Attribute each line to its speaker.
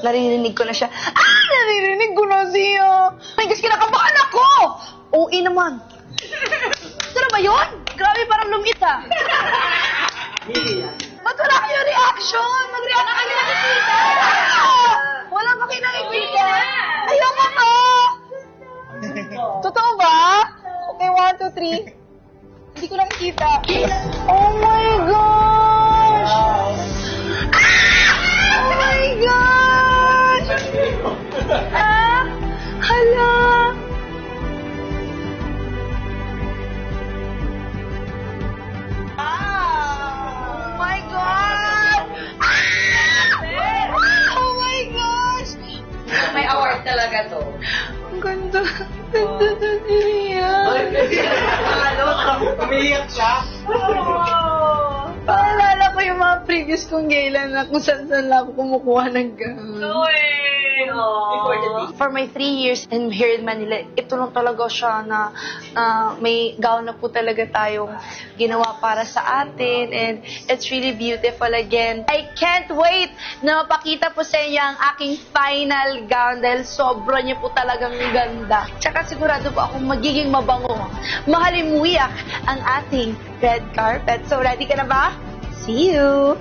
Speaker 1: Naririnig ko na siya. Naririnig ko na siya. My gosh, kinakabahan ako! OA naman. Ito na ba yun? Grabe, parang lumit ah. Ba't wala kayo reaction? Mag-react kayo nakikita. Wala pa kayo nakikita. Ayoko ka. Totoo ba? Okay, 1, 2, 3. Hindi ko nakikita. Oh my gosh! Oh my gosh! Hala! Oh my God! Oh my gosh!
Speaker 2: May award talaga to.
Speaker 1: Ang ganda. Ganda na niya.
Speaker 3: Umiiyak siya.
Speaker 1: Paalala ko yung mga previous kong gala na kung saan lang ako kumukuha ng gown. For my 3 years in here in Manila, ito lang talaga siya na may gown na po talaga tayong ginawa para sa atin, and it's really beautiful again. I can't wait na mapakita po sa inyo ang aking final gown dahil sobra niya po talagang ganda. Tsaka sigurado po akong magiging mabango. Mahalimuyak ang ating red carpet. So ready ka na ba? See you!